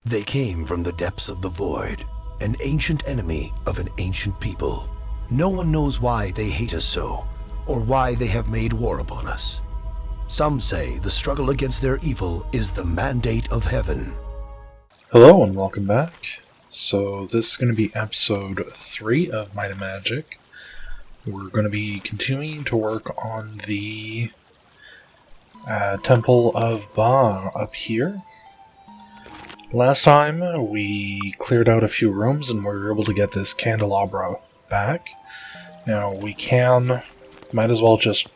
They came from the depths of the void, an ancient enemy of an ancient people. No one knows why they hate us so, or why they have made war upon us. Some say the struggle against their evil is the mandate of heaven. Hello and welcome back. So this is going to be episode 3 of Might and Magic. We're going to be continuing to work on the Temple of Ba up here. Last time we cleared out a few rooms and we were able to get this candelabra back. Now we might as well just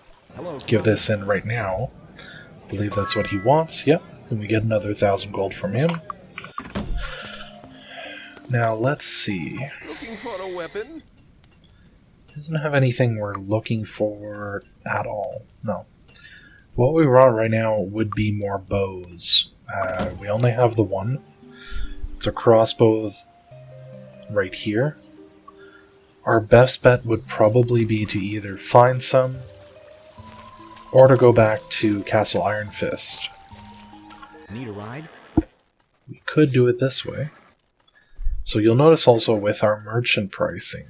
give this in right now. I believe that's what he wants, yep. And we get another 1,000 gold from him. Now let's see. Looking for a weapon? Doesn't have anything we're looking for at all. No. What we want right now would be more bows. We only have the one. It's a crossbow right here. Our best bet would probably be to either find some or to go back to Castle Iron Fist. Need a ride? We could do it this way. So you'll notice also with our merchant pricing,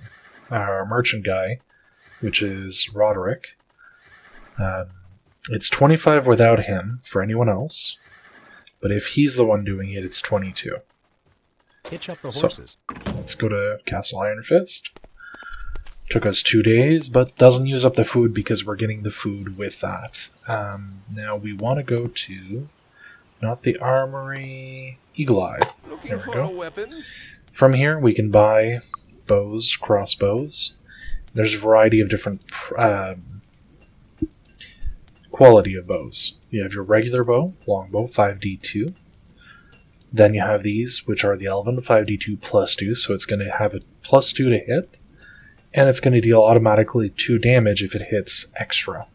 our merchant guy, which is Roderick, it's 25 without him for anyone else, but if he's the one doing it, it's 22. Hitch up the horses. So, let's go to Castle Iron Fist. Took us 2 days, but doesn't use up the food because we're getting the food with that. Now we want to go to, not the Armory, Eagle Eye. There we go. A weapon? From here we can buy bows, crossbows. There's a variety of different quality of bows. You have your regular bow, longbow, 5d2. Then you have these, which are the Elven, 5d2 plus 2, so it's going to have a plus 2 to hit. And it's going to deal automatically 2 damage if it hits extra.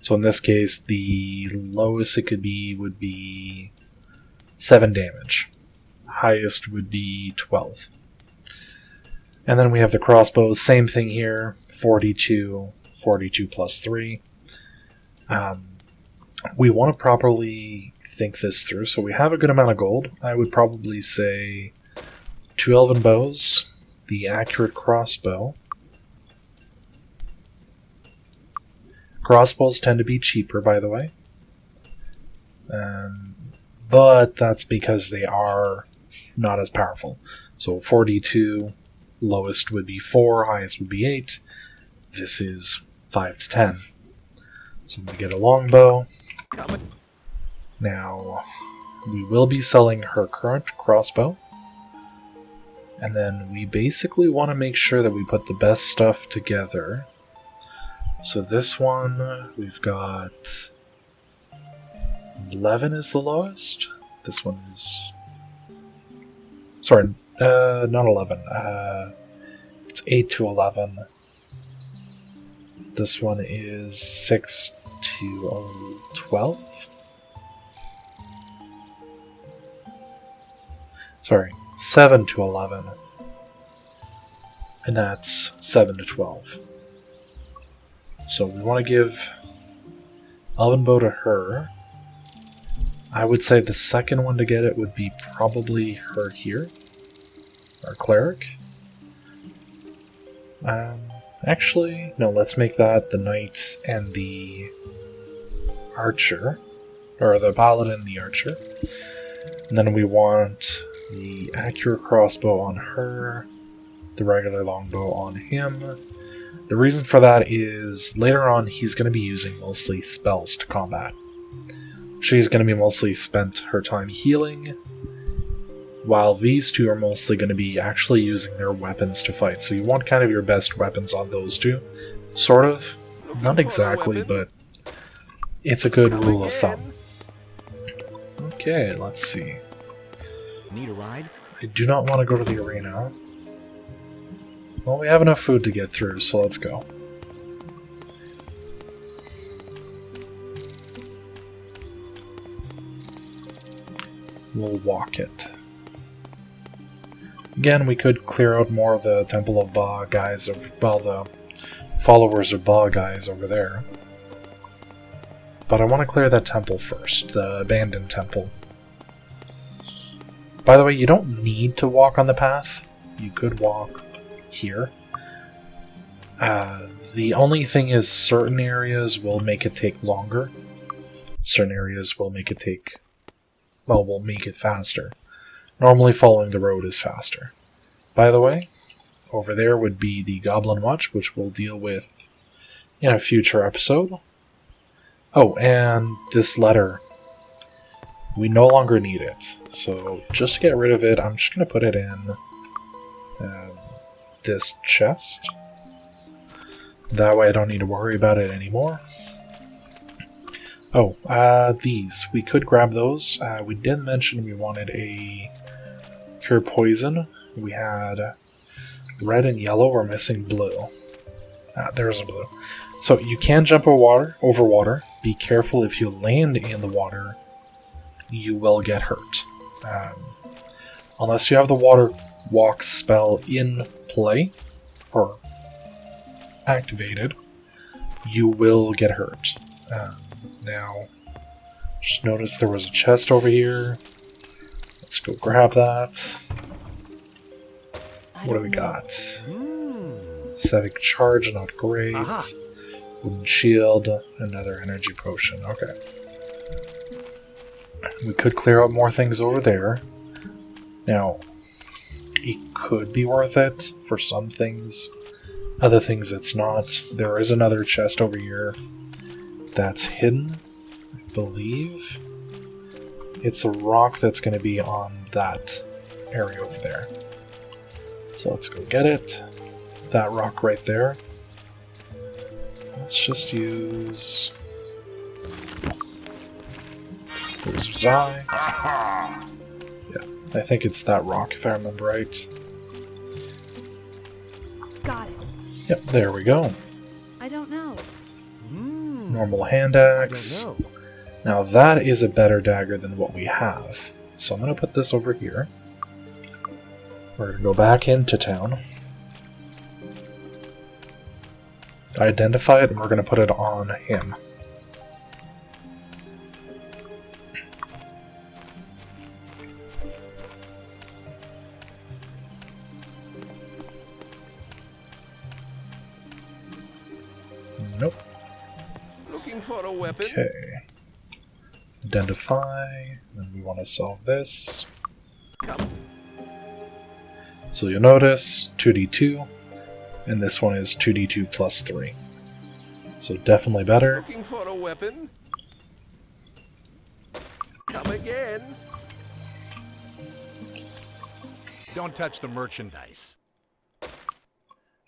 So in this case, the lowest it could be would be 7 damage. Highest would be 12. And then we have the crossbows, same thing here, 42 plus 3. We want to properly think this through, so we have a good amount of gold. I would probably say 2 elven bows, the accurate crossbow. Crossbows tend to be cheaper, by the way. But that's because they are not as powerful. So 42, lowest would be 4, highest would be 8. This is 5 to 10. So we get a longbow. Now, we will be selling her current crossbow. And then we basically want to make sure that we put the best stuff together. So this one, we've got 11 is the lowest. This one is... Sorry, not 11. It's 8 to 11. This one is 6 to 12. Sorry, 7 to 11. And that's 7 to 12. So we want to give Elven Bow to her. I would say the second one to get it would be probably her here. Our cleric. Actually, no, let's make that the knight and the archer. Or the paladin and the archer. And then we want the accurate crossbow on her, the regular longbow on him. The reason for that is later on he's going to be using mostly spells to combat. She's going to be mostly spent her time healing, while these two are mostly going to be actually using their weapons to fight. So you want kind of your best weapons on those two. Sort of. Not exactly, but it's a good rule of thumb. Okay, let's see. Need a ride? I do not want to go to the arena. Well, we have enough food to get through, so let's go. We'll walk it. Again, we could clear out more of the Temple of Ba guys, well, the followers of Ba guys over there. But I want to clear that temple first, the abandoned temple. By the way, you don't need to walk on the path. You could walk here. The only thing is certain areas will make it take longer. Certain areas will make it take... well, will make it faster. Normally following the road is faster. By the way, over there would be the Goblin Watch, which we'll deal with in a future episode. Oh, and this letter. We no longer need it. So just to get rid of it, I'm just going to put it in this chest. That way I don't need to worry about it anymore. Oh, these. We could grab those. We did mention we wanted a cure poison. We had red and yellow. We're missing blue. There's a blue. So you can jump over water. Be careful if you land in the water, you will get hurt. Unless you have the water walk spell in play, or activated, you will get hurt. Now, just notice there was a chest over here. Let's go grab that. What do we got? Static charge, not great. Wooden shield, another energy potion. Okay. We could clear out more things over there. Now, it could be worth it for some things. Other things it's not. There is another chest over here that's hidden, I believe. It's a rock that's going to be on that area over there. So let's go get it. That rock right there. Let's just use... Where's Zai? Yeah, I think it's that rock if I remember right. Got it. Yep, there we go. I don't know. Normal hand axe. Now that is a better dagger than what we have. So I'm going to put this over here. We're going to go back into town. Identify it, and we're going to put it on him. Nope. Looking for a weapon? Okay. Identify, and we want to solve this. So you'll notice 2d2, and this one is 2d2 plus 3. So definitely better. Looking for a weapon? Come again. Don't touch the merchandise.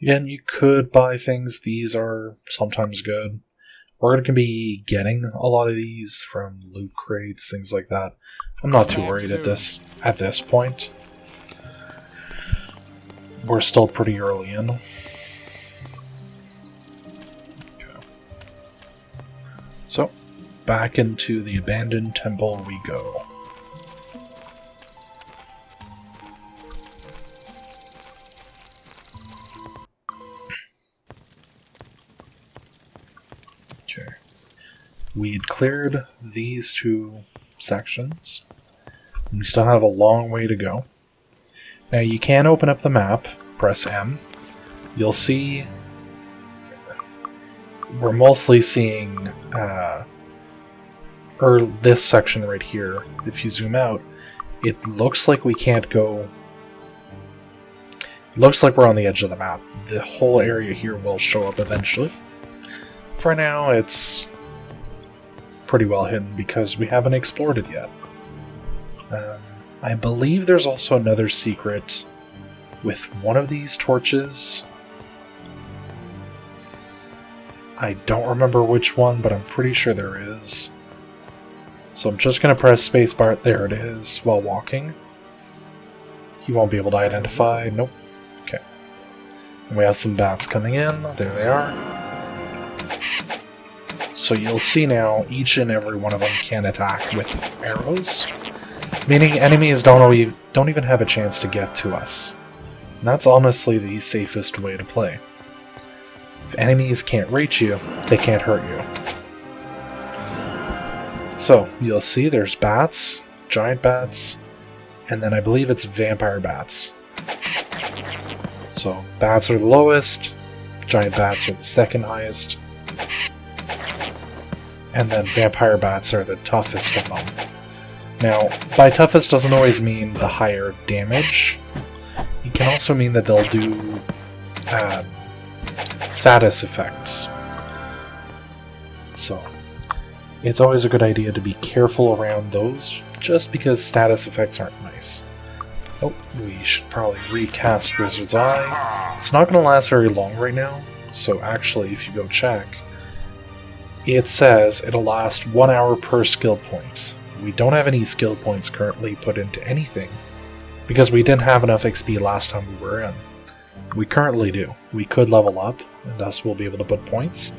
Again, you could buy things. These are sometimes good. We're going to be getting a lot of these from loot crates, things like that. I'm not too worried at this point. We're still pretty early in. Okay. So, back into the abandoned temple we go. Okay. We'd cleared these two sections. We still have a long way to go. Now you can open up the map, press M. You'll see we're mostly seeing this section right here. If you zoom out, it looks like we can't go. It looks like we're on the edge of the map. The whole area here will show up eventually. For now, it's pretty well hidden because we haven't explored it yet. I believe there's also another secret with one of these torches. I don't remember which one, but I'm pretty sure there is. So I'm just going to press spacebar. There it is, while walking. You won't be able to identify. Nope. Okay. And we have some bats coming in. There they are. So you'll see now each and every one of them can attack with arrows. Meaning enemies don't even have a chance to get to us. And that's honestly the safest way to play. If enemies can't reach you, they can't hurt you. So, you'll see there's bats, giant bats, and then I believe it's vampire bats. So bats are the lowest, giant bats are the second highest, and then vampire bats are the toughest of them. Now, by toughest doesn't always mean the higher damage. It can also mean that they'll do status effects. So, it's always a good idea to be careful around those, just because status effects aren't nice. Oh, we should probably recast Wizard's Eye. It's not going to last very long right now, so actually, if you go check, it says it'll last 1 hour per skill point. We don't have any skill points currently put into anything, because we didn't have enough XP last time we were in. We currently do. We could level up, and thus we'll be able to put points.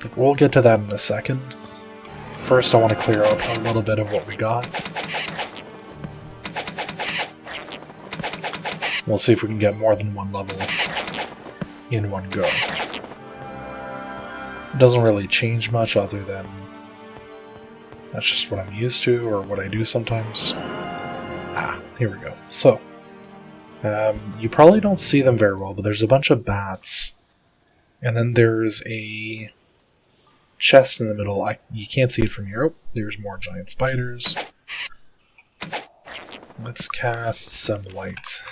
But we'll get to that in a second. First I want to clear out a little bit of what we got. We'll see if we can get more than one level in one go. It doesn't really change much other than that's just what I'm used to, or what I do sometimes. Here we go. So, you probably don't see them very well, but there's a bunch of bats. And then there's a chest in the middle. You can't see it from here. Oh, there's more giant spiders. Let's cast some light.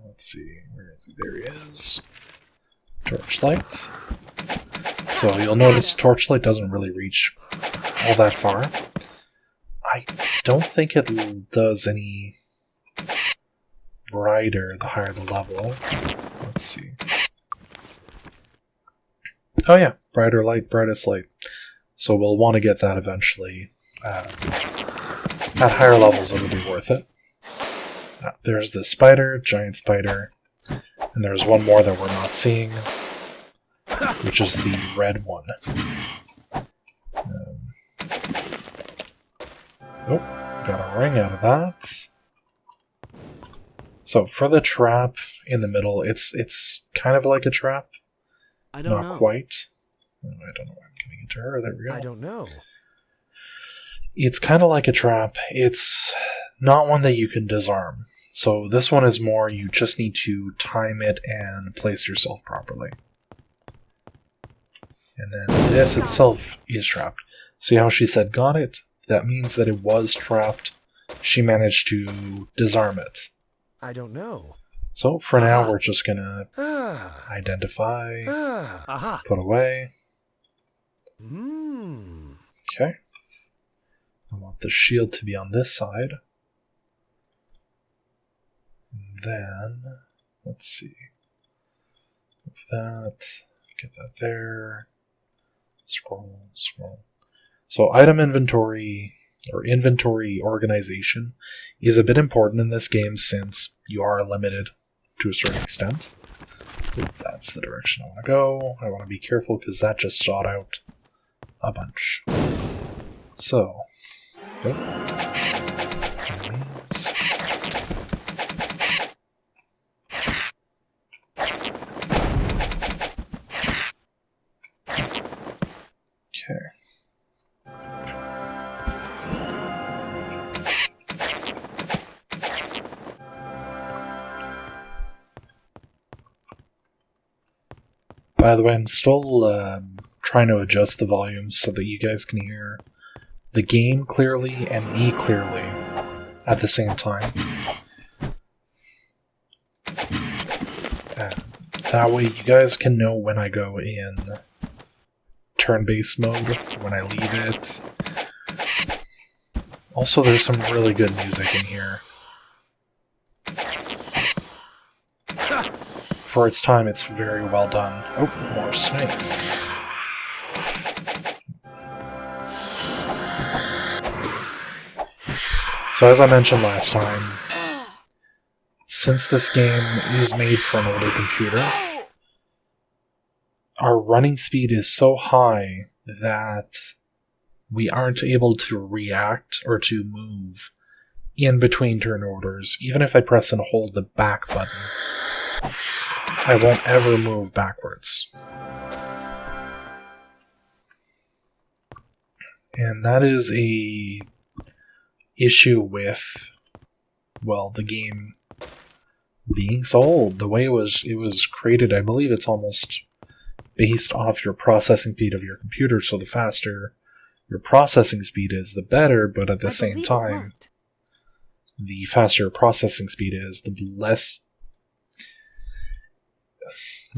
Let's see. Where is he? There he is. Torchlight. So you'll notice torchlight doesn't really reach all that far. I don't think it does any brighter the higher the level. Let's see. Oh yeah, brighter light, brightest light. So we'll want to get that eventually. At higher levels it'll be worth it. There's the spider, giant spider, and there's one more that we're not seeing, which is the red one. Got a ring out of that. So for the trap in the middle, it's kind of like a trap. I don't know. Not quite. Oh, I don't know why I'm getting into her. There we go. I don't know. It's kind of like a trap. It's not one that you can disarm. So this one is more you just need to time it and place yourself properly. And then this itself is trapped. See how she said got it? That means that it was trapped. She managed to disarm it. I don't know. So for now we're just gonna identify, put away. Okay. I want the shield to be on this side. And then, let's see. Move that, get that there. Scroll, scroll. So item inventory, or inventory organization, is a bit important in this game since you are limited to a certain extent. That's the direction I want to go. I want to be careful because that just shot out a bunch. So, go. Enemies. Okay. By the way, I'm still trying to adjust the volume so that you guys can hear the game clearly and me clearly at the same time. That way you guys can know when I go in turn-based mode, when I leave it. Also, there's some really good music in here. For its time, it's very well done. Oh, more snakes. So as I mentioned last time, since this game is made for an older computer, our running speed is so high that we aren't able to react or to move in between turn orders. Even if I press and hold the back button, I won't ever move backwards. And that is a issue with, well, the game being so old. The way it was created, I believe it's almost based off your processing speed of your computer, so the faster your processing speed is, the better, but at the I same believe it time, worked. the faster your processing speed is, the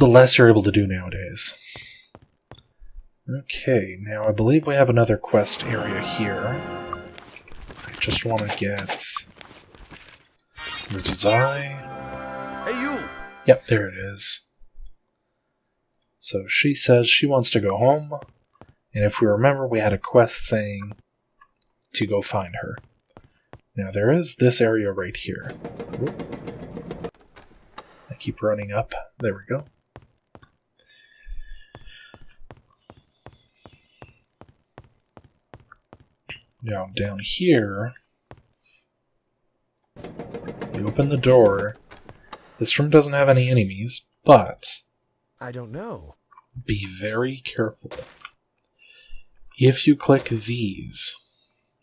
less you're able to do nowadays. Okay, now I believe we have another quest area here. I just want to get Wizard's Eye. Hey, you! Yep, there it is. So she says she wants to go home, and if we remember, we had a quest saying to go find her. Now there is this area right here. I keep running up. There we go. Now down here, you open the door. This room doesn't have any enemies, but I don't know. be very careful. If you click these,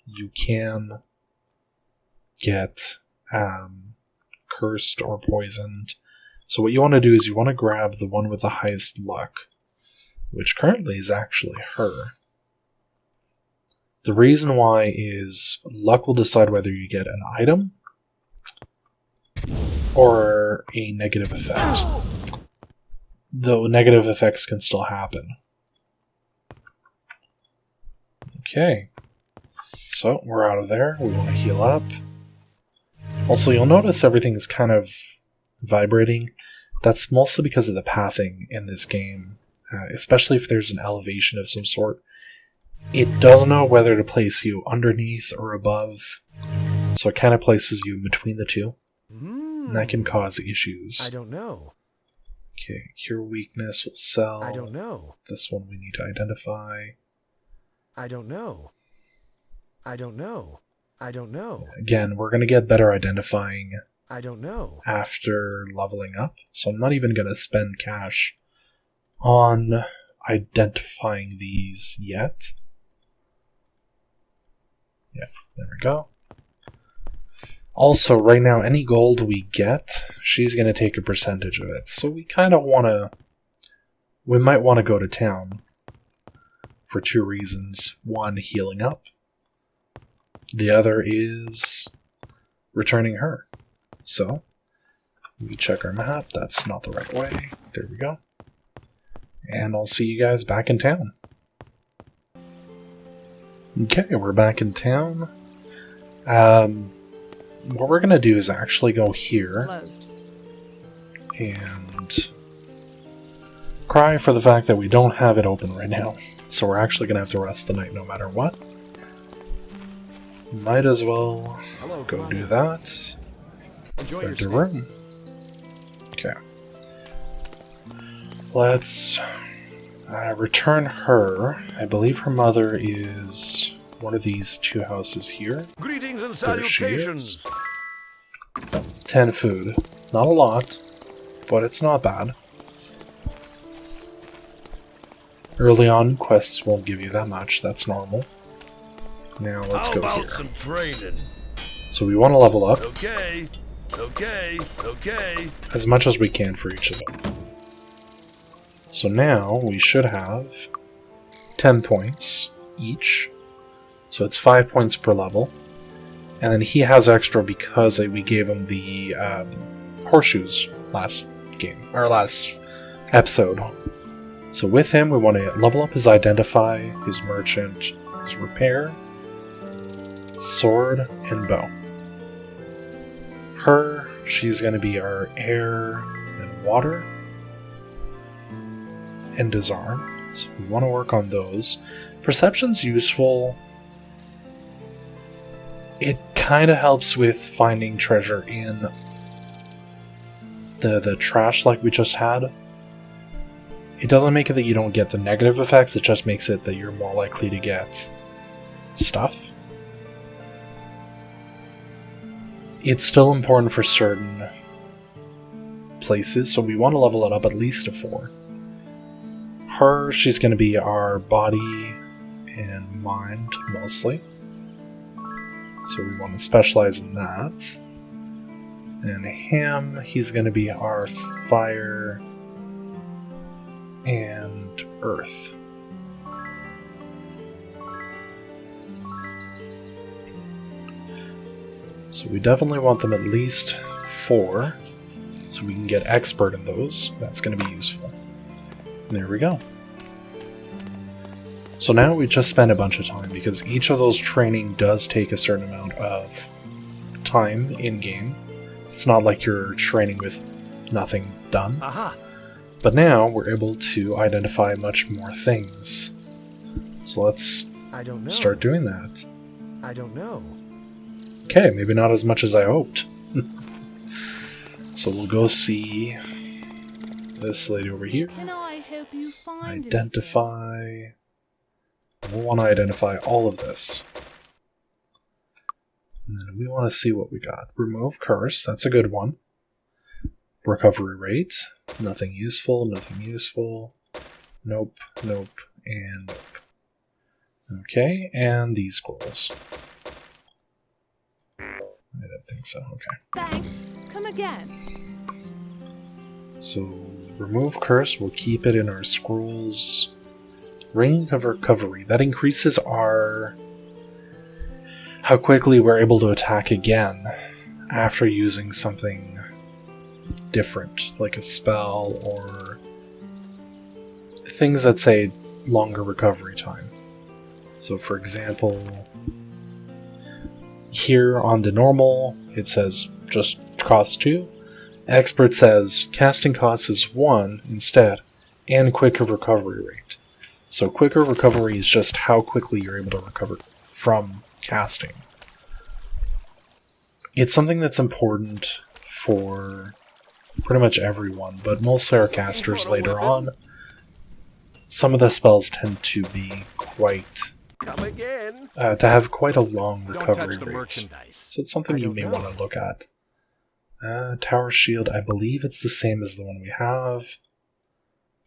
you can get cursed or poisoned. So what you want to do is you want to grab the one with the highest luck, which currently is actually her. The reason why is luck will decide whether you get an item or a negative effect. Though negative effects can still happen. Okay. So, we're out of there. We want to heal up. Also, you'll notice everything is kind of vibrating. That's mostly because of the pathing in this game. Especially if there's an elevation of some sort. It doesn't know whether to place you underneath or above. So it kind of places you in between the two. And that can cause issues. I don't know. Okay, cure weakness will sell. I don't know. This one we need to identify. I don't know. I don't know. I don't know. Again, we're going to get better identifying I don't know. after leveling up, so I'm not even going to spend cash on identifying these yet. Yeah, there we go. Also, right now, any gold we get, she's going to take a percentage of it. So we kind of want to... We might want to go to town for two reasons. One, healing up. The other is returning her. So, we check our map. That's not the right way. There we go. And I'll see you guys back in town. Okay, we're back in town. What we're going to do is actually go here Closed. and cry for the fact that we don't have it open right now. So we're actually going to have to rest the night no matter what. Might as well go do that. Enjoy Go your to stay. room. Okay. Let's return her. I believe her mother is one of these two houses here. Greetings and There she salutations! 10 food. Not a lot, but it's not bad. Early on, quests won't give you that much. That's normal. Now let's How go about here. some training? So we want to level up Okay, okay, okay. as much as we can for each of them. So now we should have 10 points each. So it's 5 points per level. And then he has extra because we gave him the horseshoes last game, or last episode. So with him, we want to level up his identify, his merchant, his repair, sword, and bow. Her, she's going to be our air and water, and disarm. So we want to work on those. Perception's useful. It kind of helps with finding treasure in the trash like we just had. It doesn't make it that you don't get the negative effects, it just makes it that you're more likely to get stuff. It's still important for certain places, so we want to level it up at least to 4. Her, she's going to be our body and mind mostly. So we want to specialize in that. And Ham, he's going to be our fire and earth. So we definitely want them at least 4, so we can get expert in those. That's going to be useful. And there we go. So now we just spend a bunch of time, because each of those training does take a certain amount of time in-game. It's not like you're training with nothing done. Aha! But now we're able to identify much more things. So let's I don't know. start doing that. I don't know. Okay, maybe not as much as I hoped. So we'll go see this lady over here. Can I help you find anything? Identify. We'll want to identify all of this. And then we want to see what we got. Remove curse, that's a good one. Recovery rate, nothing useful, nothing useful. Nope, nope, and nope. Okay, and these scrolls. I don't think so, okay. Thanks. Come again. So, remove curse, we'll keep it in our scrolls. Ring of recovery, that increases our... how quickly we're able to attack again after using something different, like a spell or things that say longer recovery time. So for example, here on the normal, it says just cost 2. Expert says casting cost is 1 instead, and quicker recovery rate. So quicker recovery is just how quickly you're able to recover from casting. It's something that's important for pretty much everyone, but mostly our casters later on. Some of the spells tend to be quite... Come again. to have quite a long Don't recovery touch the rate. merchandise. So it's something I you don't may know. want to look at. Tower Shield, I believe it's the same as the one we have.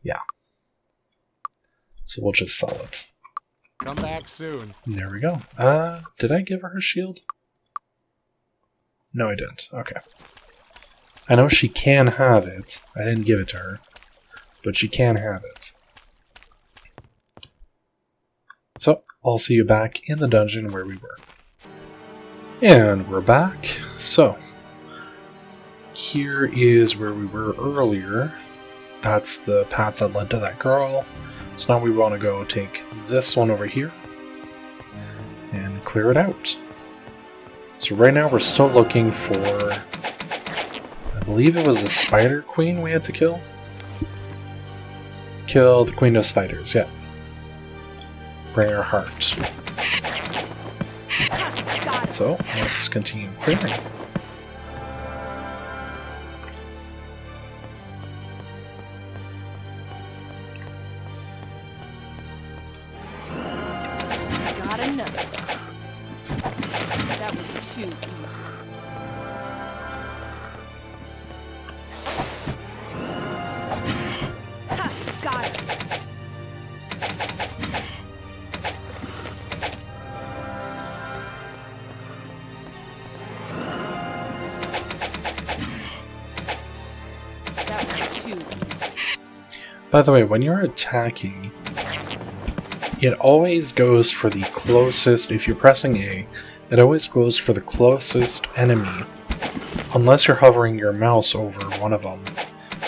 Yeah. So we'll just sell it. Come back soon. And there we go. Did I give her her shield? No, I didn't. Okay. I know she can have it. I didn't give it to her. But she can have it. So, I'll see you back in the dungeon where we were. And we're back. So, here is where we were earlier. That's the path that led to that girl. So now we want to go take this one over here and clear it out. So right now we're still looking for, I believe it was the Spider Queen we had to kill? Kill the Queen of Spiders, yeah. Bring her heart. Got it. So, let's continue clearing. Got another one. That was too easy. Ha! Got it. That was too easy. By the way, when you're attacking, it always goes for the closest, if you're pressing A, it always goes for the closest enemy, unless you're hovering your mouse over one of them,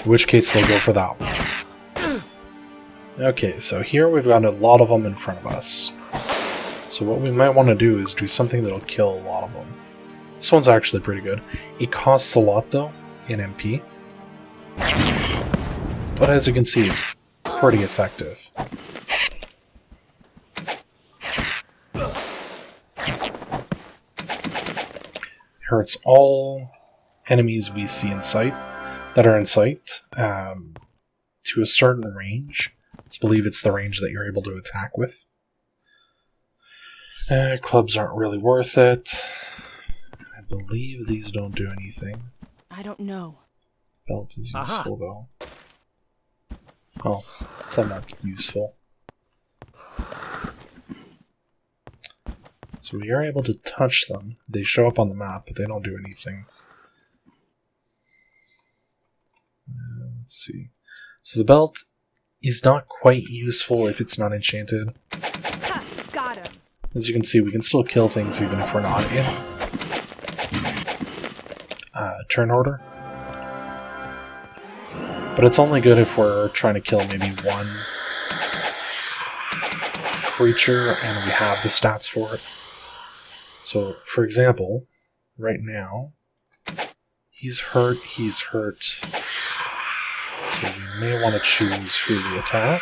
in which case they'll go for that one. Okay, so here we've got a lot of them in front of us. So what we might want to do is do something that'll kill a lot of them. This one's actually pretty good. It costs a lot though, in MP. But as you can see, it's pretty effective. Hurts all enemies we see in sight, that are in sight, to a certain range. I believe it's the range that you're able to attack with. Clubs aren't really worth it. I believe these don't do anything. I don't know. Belt is Aha. useful though. Oh, somewhat useful. So we are able to touch them. They show up on the map, but they don't do anything. Let's see. So the belt is not quite useful if it's not enchanted. Ha! Got him. As you can see, we can still kill things even if we're not in turn order. But it's only good if we're trying to kill maybe one creature and we have the stats for it. So, for example, right now, he's hurt. So we may want to choose who we attack.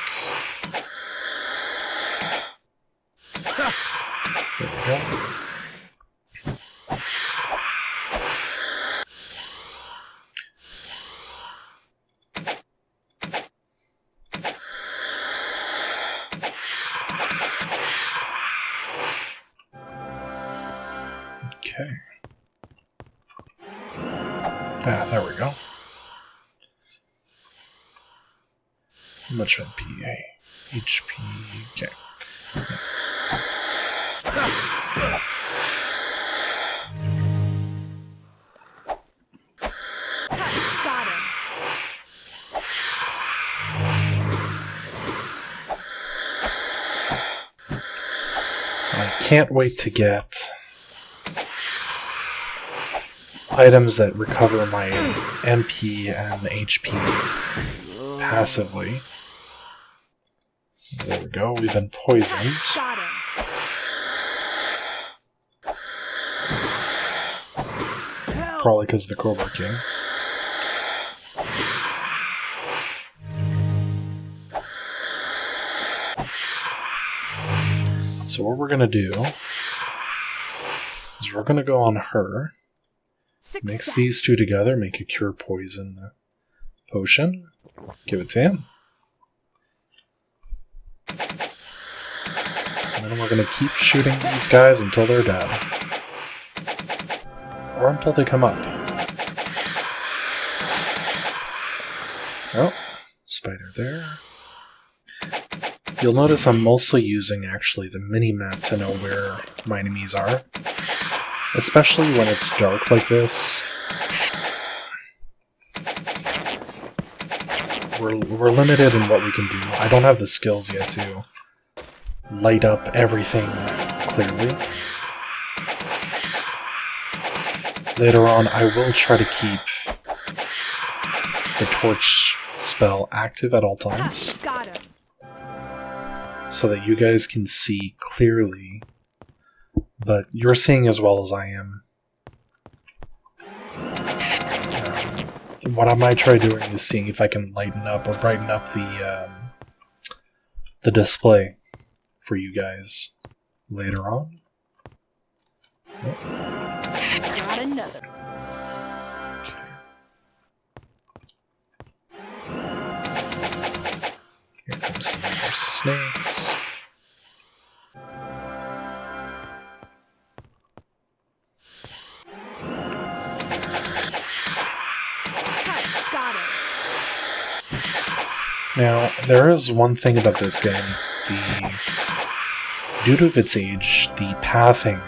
There we go. Okay. Ah, there we go. How much MP? HP. Okay. Ha! Got him. I can't wait to get items that recover my MP and HP passively. There we go, we've been poisoned. Got him. Probably because of the Cobra King. So what we're going to do is we're going to go on her, mix Success. these two together, make a cure poison potion, give it to him. And then we're going to keep shooting these guys until they're dead. Or until they come up. Oh, spider there. You'll notice I'm mostly using actually the mini-map to know where my enemies are. Especially when it's dark like this. We're limited in what we can do. I don't have the skills yet to light up everything clearly. Later on, I will try to keep the torch spell active at all times, Got him. so that you guys can see clearly, but you're seeing as well as I am. What I might try doing is seeing if I can lighten up or brighten up the display for you guys later on. Got another. Here comes some more snakes. Ha! Got him. Now, there is one thing about this game. Due to its age, the pathing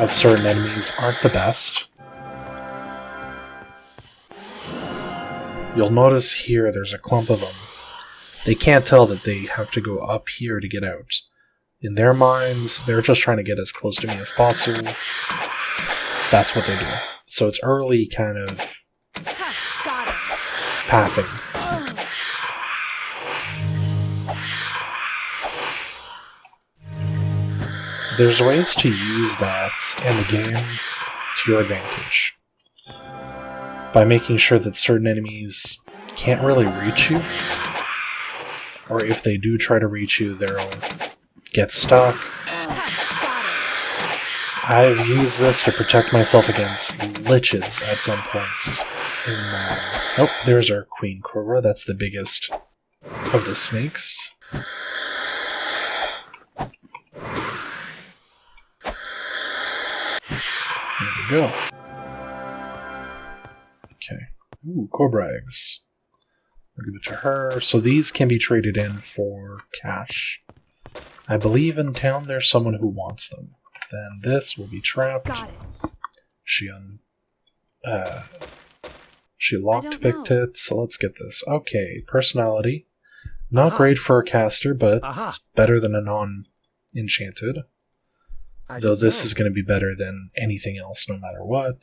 of certain enemies aren't the best. You'll notice here there's a clump of them. They can't tell that they have to go up here to get out. In their minds, they're just trying to get as close to me as possible. That's what they do. So it's early kind of Ha! Got him. pathing. There's ways to use that in the game to your advantage. By making sure that certain enemies can't really reach you. Or if they do try to reach you, they'll get stuck. Ha! Got him. I've used this to protect myself against liches at some points. Oh, there's our Queen Cobra. That's the biggest of the snakes. There we go. Okay. Ooh, Cobra eggs. I'll give it to her. So these can be traded in for cash. I believe in town there's someone who wants them. Then this will be trapped. Got it. She locked picked it, so let's get this. Okay, personality. Not great for a caster, but it's better than a non-enchanted. Though this is going to be better than anything else, no matter what.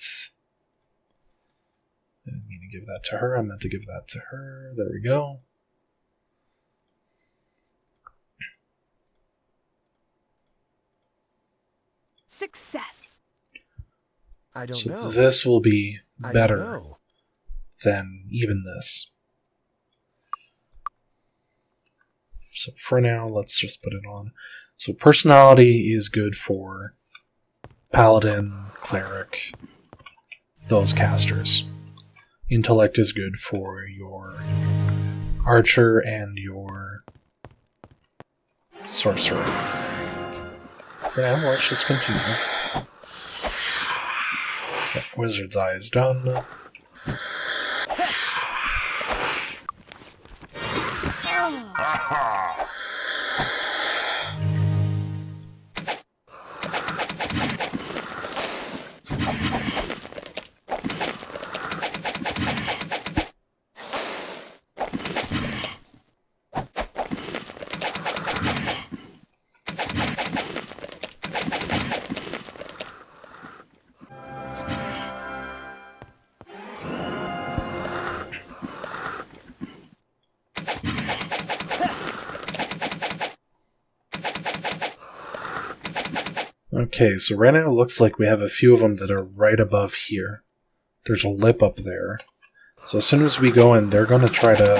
I didn't mean to give that to her. I meant to give that to her. There we go. Success. I don't So know. this will be I don't better know. than even this. So for now, let's just put it on. So personality is good for paladin, cleric, those casters. Intellect is good for your archer and your sorcerer. For now, let's just continue. Okay, Wizard's Eye is done. Okay, so right now it looks like we have a few of them that are right above here. There's a lip up there. So as soon as we go in, they're gonna try to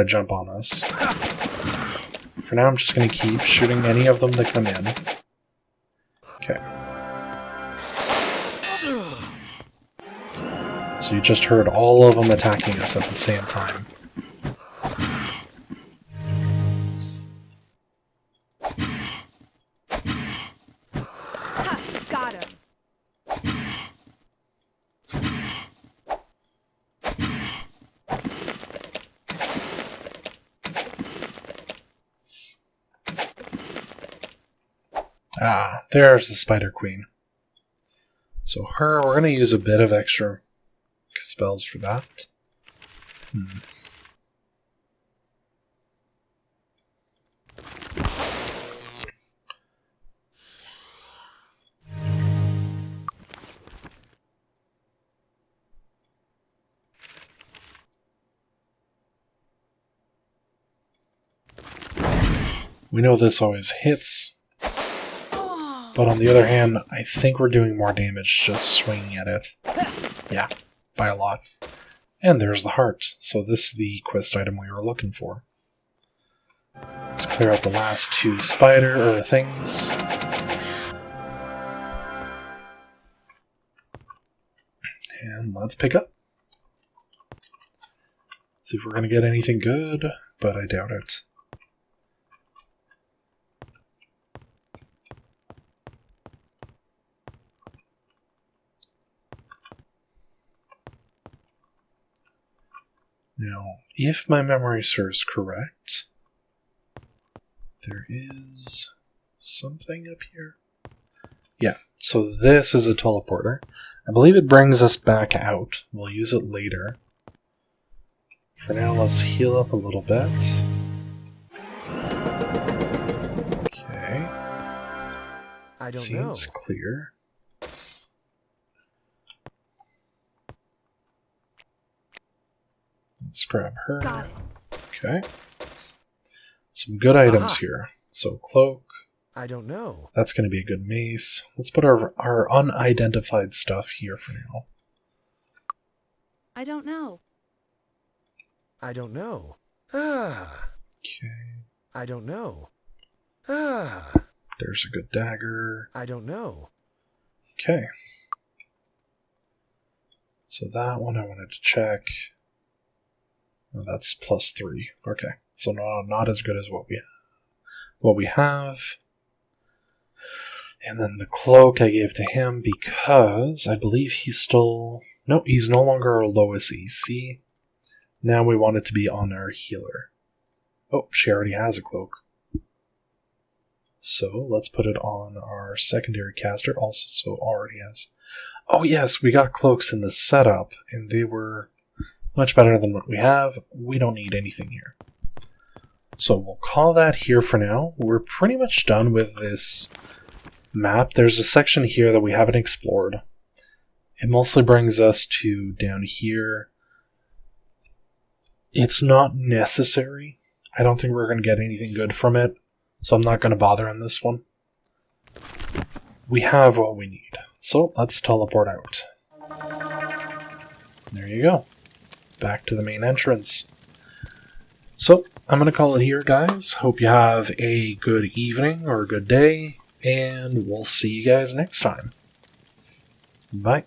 jump on us. For now I'm just gonna keep shooting any of them that come in. Okay. So you just heard all of them attacking us at the same time. Ha! Got him. Ah, there's the Spider Queen. So her, we're going to use a bit of extra spells for that. We know this always hits, but on the other hand, I think we're doing more damage just swinging at it. Yeah, by a lot. And there's the heart, so this is the quest item we were looking for. Let's clear out the last two spider things. And let's pick up. See if we're going to get anything good, but I doubt it. Now, if my memory serves correct, there is something up here. Yeah, so this is a teleporter. I believe it brings us back out. We'll use it later. For now, let's heal up a little bit. Okay. I don't know. Seems clear. Let's grab her. Got it. Okay. Some good items here. So, cloak. I don't know. That's going to be a good mace. Let's put our unidentified stuff here for now. I don't know. I don't know. Ah. Okay. I don't know. Ah. There's a good dagger. I don't know. Okay. So that one I wanted to check. Oh, that's +3. Okay. So not as good as what we have. And then the cloak I gave to him because I believe he's still... No, he's no longer our lowest EC. Now we want it to be on our healer. Oh, she already has a cloak. So let's put it on our secondary caster. Also already has... Oh yes, we got cloaks in the setup, and they were much better than what we have. We don't need anything here. So we'll call that here for now. We're pretty much done with this map. There's a section here that we haven't explored. It mostly brings us to down here. It's not necessary. I don't think we're going to get anything good from it, so I'm not going to bother on this one. We have what we need. So let's teleport out. There you go. Back to the main entrance. So I'm going to call it here, guys. Hope you have a good evening or a good day, and we'll see you guys next time. Bye.